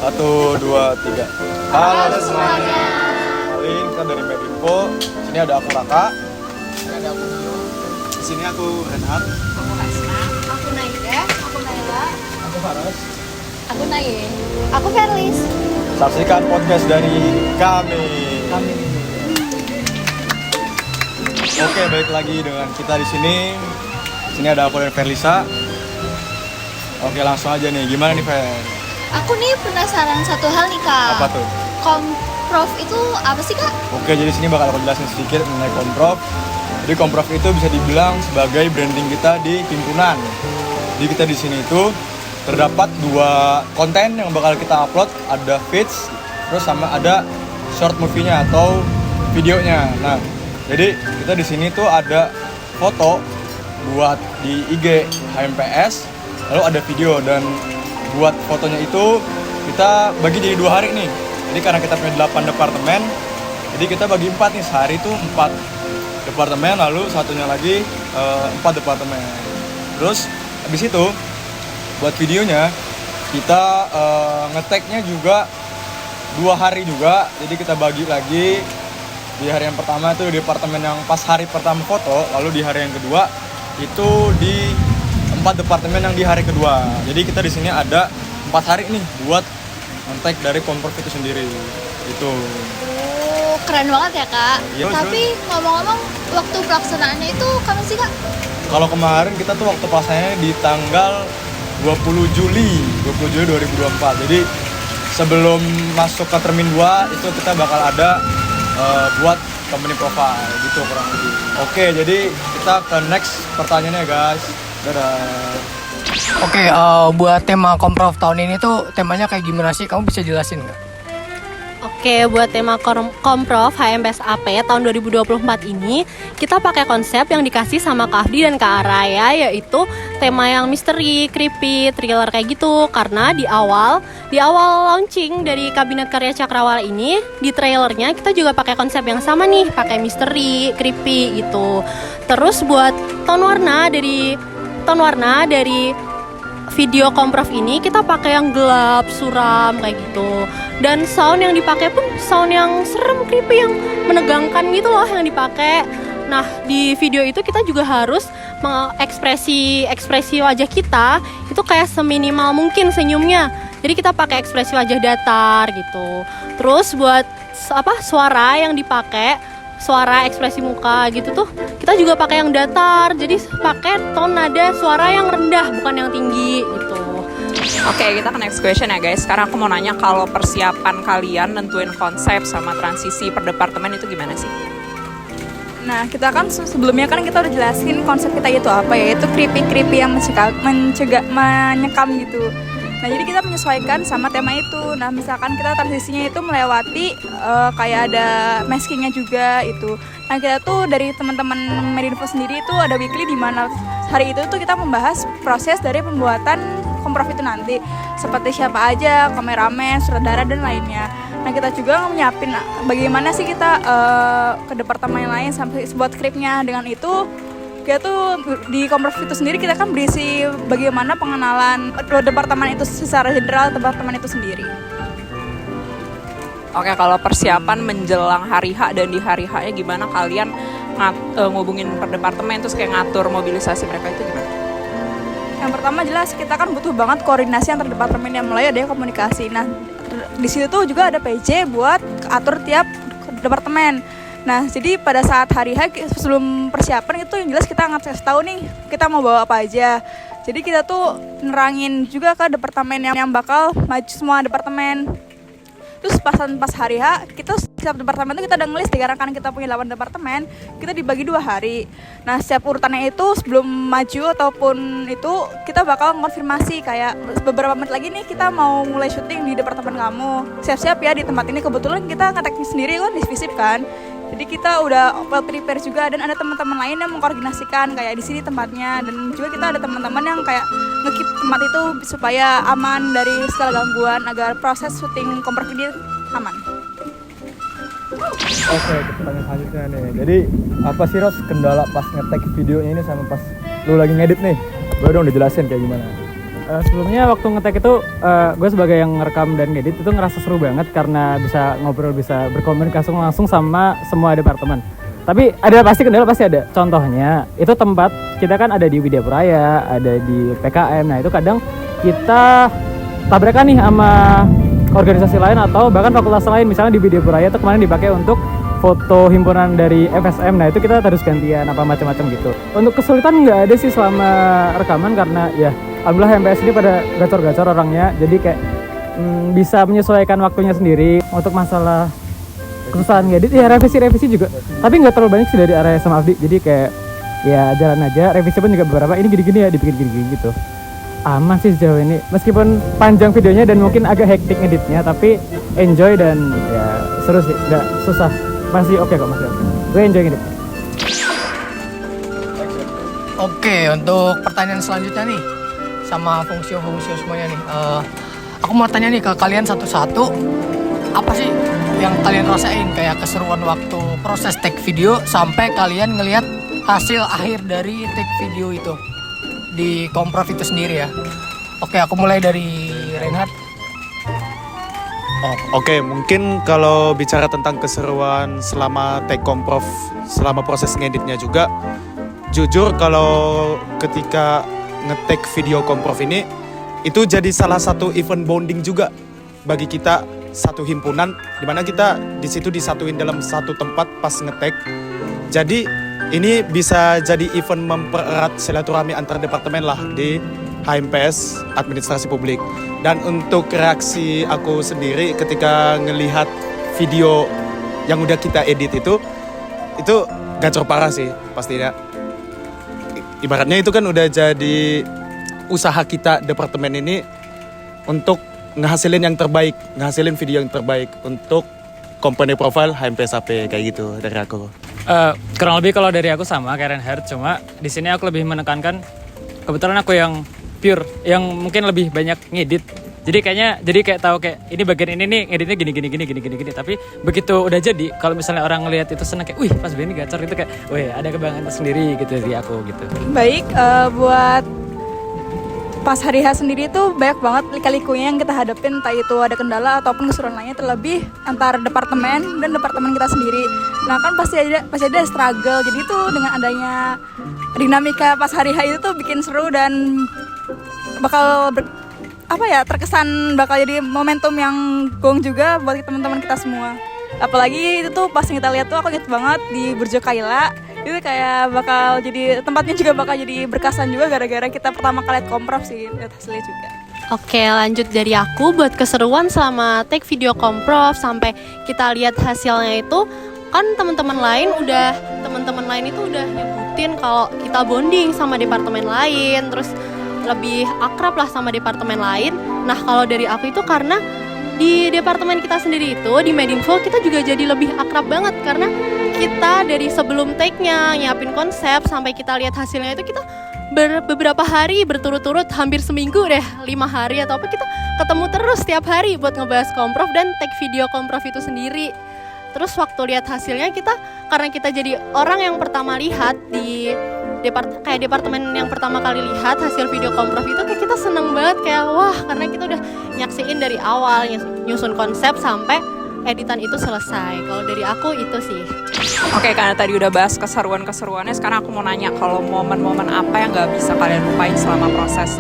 1, 2, 3. Halo semuanya. Kali ini kita dari Medinfo. Sini ada aku Raka. Sini ada aku Dio. Di sini aku Renhat. Aku Hasna. Aku Naida. Aku Naila. Aku Faras. Aku Naye. Aku Ferlis. Saksikan podcast dari kami. Oke, balik lagi dengan kita di sini. Di sini ada aku dan Ferlisa. Oke, langsung aja nih. Gimana nih, Fer? Aku nih penasaran satu hal nih, Kak. Apa tuh? Komprof itu apa sih, Kak? Oke, jadi sini bakal aku jelasin sedikit mengenai Komprof. Jadi Komprof itu bisa dibilang sebagai branding kita di himpunan. Jadi kita di sini itu terdapat 2 konten yang bakal kita upload, ada feeds, terus sama ada short movie-nya atau videonya. Nah, jadi kita di sini tuh ada foto buat di IG HMPS, lalu ada video, dan buat fotonya itu kita bagi jadi 2 hari nih. Jadi karena kita punya 8 departemen, jadi kita bagi 4 nih, sehari itu 4 departemen, lalu satunya lagi 4 departemen. Terus habis itu buat videonya kita nge-tag-nya juga 2 hari juga. Jadi kita bagi lagi, di hari yang pertama itu di departemen yang pas hari pertama foto, lalu di hari yang kedua itu di 4 departemen yang di hari kedua. Jadi kita di sini ada 4 hari nih buat nge-tag dari Komprof itu sendiri. Itu. Oh, keren banget ya, Kak. Iya, Tapi ngomong-ngomong, waktu pelaksanaannya itu kapan sih, Kak? Kalau kemarin kita tuh waktu pelaksanaannya di tanggal 20 Juli 2024. Jadi sebelum masuk ke Termin 2 itu kita bakal ada buat company profile gitu kurang lebih. Oke, jadi kita ke next pertanyaannya, guys. Dadah. Oke, buat tema Komprof tahun ini tuh temanya kayak gimana sih? Kamu bisa jelasin nggak? Oke, buat tema Komprof HMPS AP tahun 2024 ini kita pakai konsep yang dikasih sama Kak Afdi dan Kak Araya, yaitu tema yang misteri, creepy, thriller kayak gitu. Karena di awal launching dari Kabinet Karya Cakrawala ini, di trailernya kita juga pakai konsep yang sama nih, pakai misteri, creepy gitu. Terus buat tone warna dari video Komprof ini kita pakai yang gelap, suram kayak gitu. Dan sound yang dipakai pun sound yang serem, creepy, yang menegangkan gitu loh yang dipakai. Nah, di video itu kita juga harus ekspresi wajah kita itu kayak seminimal mungkin senyumnya. Jadi kita pakai ekspresi wajah datar gitu. Terus buat suara yang dipakai, suara ekspresi muka gitu tuh kita juga pakai yang datar. Jadi pakai tone nada suara yang rendah, bukan yang tinggi gitu. Oke, kita ke next question ya guys. Sekarang aku mau nanya, kalau persiapan kalian nentuin konsep sama transisi per departemen itu gimana sih? Nah, kita kan sebelumnya kan kita udah jelasin konsep kita itu apa, yaitu creepy yang menyekam gitu. Nah, jadi kita menyesuaikan sama tema itu. Nah, misalkan kita transisinya itu melewati kayak ada maskingnya juga itu. Nah, kita tuh dari teman-teman Medinfo sendiri itu ada weekly di mana hari itu tuh kita membahas proses dari pembuatan Komprof itu nanti, seperti siapa aja, kameramen, sutradara, dan lainnya. Nah, kita juga nyiapin bagaimana sih kita ke departemen lain sampai buat skripnya. Dengan itu kita tuh di Komprof itu sendiri kita kan berisi bagaimana pengenalan departemen itu secara general, departemen itu sendiri. Oke, kalau persiapan menjelang hari H dan di hari H-nya gimana kalian ngubungin per departemen, terus kayak ngatur mobilisasi mereka itu gimana? Yang pertama jelas kita kan butuh banget koordinasi antar departemen, yang mulai ada komunikasi. Nah, di situ tuh juga ada PJ buat atur tiap departemen. Nah, jadi pada saat hari H sebelum persiapan itu yang jelas kita ngasih tahu nih kita mau bawa apa aja. Jadi kita tuh nerangin juga ke departemen yang bakal maju semua departemen. Terus pas hari H, kita setiap departemen itu kita udah ngelis, dikarenakan kita punya 8 departemen, kita dibagi 2 hari. Nah, setiap urutannya itu sebelum maju ataupun itu kita bakal konfirmasi kayak beberapa menit lagi nih kita mau mulai syuting di departemen kamu. Siap-siap ya di tempat ini, kebetulan kita ngeteknya sendiri kan divisip kan. Jadi kita udah well prepare juga, dan ada teman-teman lain yang mengkoordinasikan kayak di sini tempatnya, dan juga kita ada teman-teman yang kayak nge-keep tempat itu supaya aman dari segala gangguan agar proses syuting Komprof ini aman. Oke, pertanyaan selanjutnya nih. Jadi apa sih Ros kendala pas nge-tag videonya ini sama pas lu lagi ngedit nih? Boleh dong dijelasin kayak gimana? Sebelumnya waktu ngetek itu gue sebagai yang ngerekam dan ngedit itu ngerasa seru banget karena bisa ngobrol, bisa berkomunikasi langsung sama semua departemen. Tapi kendala pasti ada. Contohnya itu tempat kita kan ada di Widyapura Raya, ada di PKM. Nah itu kadang kita tabrakan nih sama organisasi lain atau bahkan fakultas lain. Misalnya di Widyapura Raya itu kemarin dipakai untuk foto himpunan dari FSM. Nah itu kita harus gantian apa macam-macam gitu. Untuk kesulitan nggak ada sih selama rekaman karena ya alhamdulillah HMPS ini pada gacor-gacor orangnya, jadi kayak bisa menyesuaikan waktunya sendiri. Untuk masalah kesusahan ngedit ya revisi juga, tapi nggak terlalu banyak sih dari area sama Abdi, jadi kayak ya jalan aja. Revisi pun juga beberapa ini gini-gini ya, dibikin gini-gini gitu. Aman sih sejauh ini, meskipun panjang videonya dan mungkin agak hektik ngeditnya, tapi enjoy dan ya seru sih, nggak susah, masih oke kok, masih oke. Gue enjoy ngedit. Oke, untuk pertanyaan selanjutnya nih sama fungsi semuanya nih. Aku mau tanya nih ke kalian satu-satu, apa sih yang kalian rasain kayak keseruan waktu proses take video sampai kalian ngelihat hasil akhir dari take video itu di Komprof itu sendiri ya. Oke, aku mulai dari Reinhard. Oke, mungkin kalau bicara tentang keseruan selama take Komprof, selama proses ngeditnya juga, jujur kalau ketika nge-take video Komprof ini itu jadi salah satu event bonding juga bagi kita satu himpunan, dimana kita di situ disatuin dalam satu tempat pas nge-take. Jadi ini bisa jadi event mempererat silaturahmi antar departemen lah di HMPS Administrasi Publik. Dan untuk reaksi aku sendiri ketika ngelihat video yang udah kita edit itu gacor parah sih pastinya. Ibaratnya itu kan udah jadi usaha kita departemen ini untuk ngehasilin yang terbaik, ngehasilin video yang terbaik untuk company profile HMPS AP kayak gitu dari aku. Kurang lebih kalau dari aku sama kayak Reinhard, cuma di sini aku lebih menekankan kebetulan aku yang pure, yang mungkin lebih banyak ngedit. Jadi kayak tahu kayak ini bagian ini nih ngeditnya gini. Tapi begitu udah jadi, kalau misalnya orang ngelihat itu senang kayak, wih pas ini gacor itu kayak, wih ada kebanggaan tersendiri gitu di aku gitu. Baik, buat pas hari H sendiri tuh banyak banget lika-likunya yang kita hadapin, entah itu ada kendala ataupun keseruan lainnya, terlebih antar departemen dan departemen kita sendiri. Nah kan pasti ada struggle, jadi tuh dengan adanya dinamika pas hari H itu tuh bikin seru dan bakal terkesan bakal jadi momentum yang gong juga buat teman-teman kita semua. Apalagi itu tuh pas kita lihat tuh aku inget banget di Burjo Kaila, itu kayak bakal jadi tempatnya juga bakal jadi berkesan juga gara-gara kita pertama kali lihat Komprof sih, lihat hasilnya juga. Oke, lanjut dari aku buat keseruan selama take video Komprof sampai kita lihat hasilnya itu kan teman-teman lain itu udah nyebutin kalau kita bonding sama departemen lain, terus lebih akrab lah sama departemen lain. Nah kalau dari aku itu karena di departemen kita sendiri itu di Medinfo kita juga jadi lebih akrab banget karena kita dari sebelum take-nya nyiapin konsep sampai kita lihat hasilnya itu kita beberapa hari berturut-turut, hampir seminggu deh, 5 hari atau apa, kita ketemu terus setiap hari buat ngebahas Komprof dan take video Komprof itu sendiri. Terus waktu lihat hasilnya karena kita jadi orang yang pertama lihat di departemen yang pertama kali lihat hasil video Komprof itu, kayak kita seneng banget, kayak wah, karena kita udah nyaksiin dari awal nyusun konsep sampai editan itu selesai. Kalau dari aku itu sih. Oke, karena tadi udah bahas keseruan-keseruannya, sekarang aku mau nanya kalau momen-momen apa yang gak bisa kalian lupain selama proses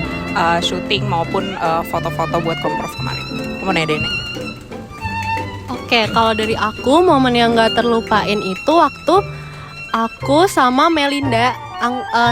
syuting maupun foto-foto buat Komprof kemarin. Aku mau nanya Dene. Oke, kalau dari aku momen yang gak terlupain itu waktu aku sama Melinda,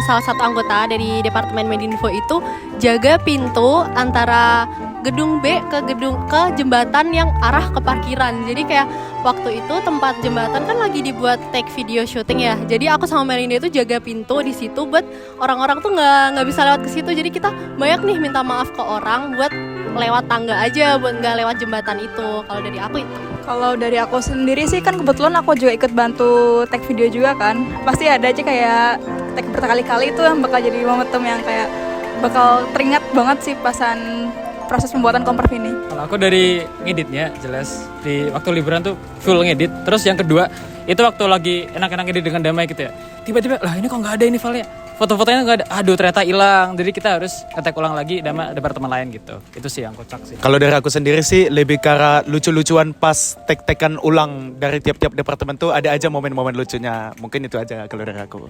salah satu anggota dari Departemen Medinfo itu jaga pintu antara gedung B ke jembatan yang arah ke parkiran. Jadi kayak waktu itu tempat jembatan kan lagi dibuat take video syuting ya. Jadi aku sama Melinda itu jaga pintu di situ buat orang-orang tuh nggak bisa lewat ke situ. Jadi kita banyak nih minta maaf ke orang buat lewat tangga aja, buat nggak lewat jembatan itu. Kalau dari aku itu. Kalau dari aku sendiri sih kan kebetulan aku juga ikut bantu take video juga kan. Pasti ada aja kayak take berkali-kali itu yang bakal jadi momentum yang kayak bakal teringat banget sih pasan proses pembuatan Komprof ini. Kalau aku dari ngeditnya jelas di waktu liburan tuh full ngedit. Terus yang kedua itu waktu lagi enak-enak ngedit dengan damai gitu ya. Tiba-tiba lah ini kok nggak ada ini filenya. foto-fotonya nggak ada, aduh ternyata hilang, jadi kita harus ngetek ulang lagi sama departemen lain gitu. Itu sih yang kocak sih. Kalau dari aku sendiri sih lebih ke arah lucu-lucuan pas tek-tekan ulang dari tiap-tiap departemen tuh ada aja momen-momen lucunya. Mungkin itu aja kalau dari aku.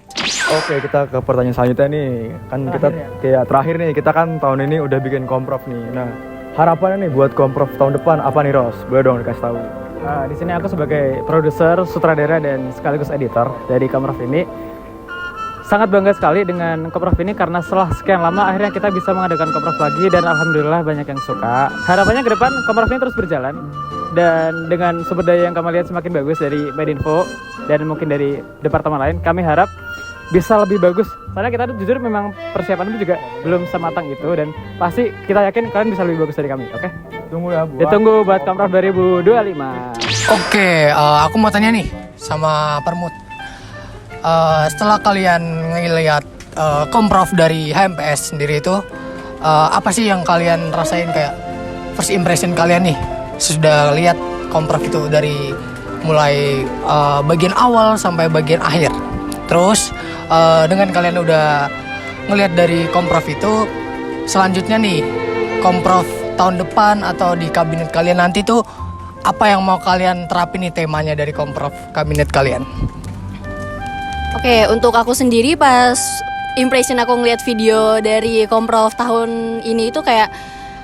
Oke, kita ke pertanyaan selanjutnya nih. Kan kita kayak terakhir nih, kita kan tahun ini udah bikin komprov nih. Nah, harapannya nih buat komprov tahun depan apa nih, Ros? Boleh dong dikasih tahu. Di sini aku sebagai produser, sutradara dan sekaligus editor dari Komprov ini sangat bangga sekali dengan Komprov ini karena setelah sekian lama akhirnya kita bisa mengadakan Komprov lagi dan alhamdulillah banyak yang suka. Harapannya ke depan Komprov ini terus berjalan dan dengan sumber daya yang kami lihat semakin bagus dari Medinfo dan mungkin dari departemen lain, kami harap bisa lebih bagus. Soalnya kita tuh jujur memang persiapan itu juga belum sematang itu dan pasti kita yakin kalian bisa lebih bagus dari kami, oke? Tunggu ya buat Ditunggu buat Komprov 2025. Oke, aku mau tanya nih sama Permut. Setelah kalian ngeliat komprov dari HMPS sendiri itu, apa sih yang kalian rasain kayak first impression kalian nih sudah lihat komprov itu dari mulai bagian awal sampai bagian akhir. Terus dengan kalian udah ngelihat dari komprov itu, selanjutnya nih komprov tahun depan atau di kabinet kalian nanti tuh apa yang mau kalian terapin nih temanya dari komprov kabinet kalian? Oke, untuk aku sendiri pas impression aku ngeliat video dari komprov tahun ini itu kayak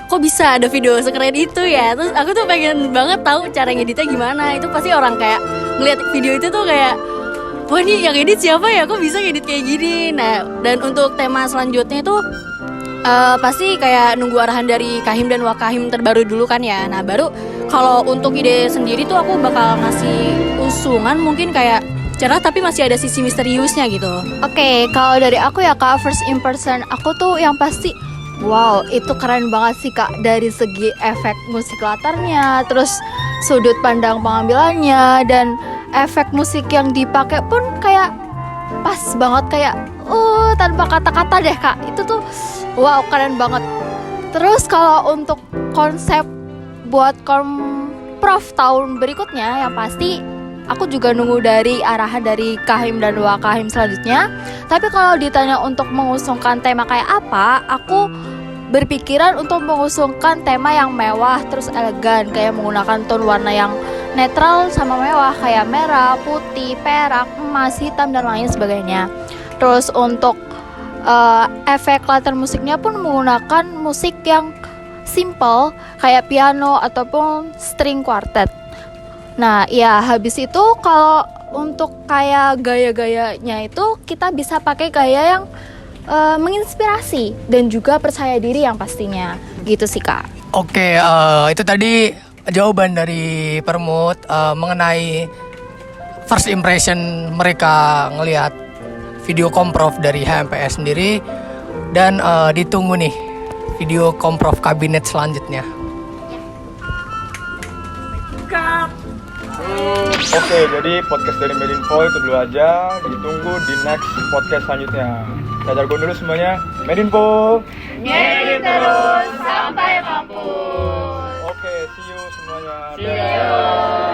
kok bisa ada video sekeren itu ya. Terus aku tuh pengen banget tahu cara ngeditnya gimana. Itu pasti orang kayak ngeliat video itu tuh kayak wah ini yang edit siapa ya, kok bisa ngedit kayak gini. Nah, dan untuk tema selanjutnya itu pasti kayak nunggu arahan dari Kahim dan Wakahim terbaru dulu kan ya. Nah, baru kalau untuk ide sendiri tuh aku bakal ngasih usungan mungkin kayak cerah tapi masih ada sisi misteriusnya gitu. Oke, kalau dari aku ya Kak, first impression aku tuh yang pasti wow, itu keren banget sih Kak. Dari segi efek musik latarnya, terus sudut pandang pengambilannya, dan efek musik yang dipakai pun kayak pas banget, kayak tanpa kata-kata deh Kak. Itu tuh wow, keren banget. Terus kalau untuk konsep buat komprov tahun berikutnya yang pasti aku juga nunggu dari arahan dari Kahim dan Wakahim selanjutnya. Tapi kalau ditanya untuk mengusungkan tema kayak apa, aku berpikiran untuk mengusungkan tema yang mewah terus elegan, kayak menggunakan tone warna yang netral sama mewah kayak merah, putih, perak, emas, hitam dan lain sebagainya. Terus untuk efek latar musiknya pun menggunakan musik yang simple kayak piano ataupun string quartet. Nah, ya habis itu kalau untuk kayak gaya-gayanya itu kita bisa pakai gaya yang menginspirasi dan juga percaya diri yang pastinya. Gitu sih Kak. Oke, itu tadi jawaban dari Permut mengenai first impression mereka ngelihat video komprov dari HMPS sendiri. Dan ditunggu nih video komprov kabinet selanjutnya. Oke, jadi podcast dari Medinfo itu dulu aja. Ditunggu di next podcast selanjutnya. Kita jargon dulu semuanya. Medinfo. Ngedit terus sampai mampus. Oke, see you semuanya. See you.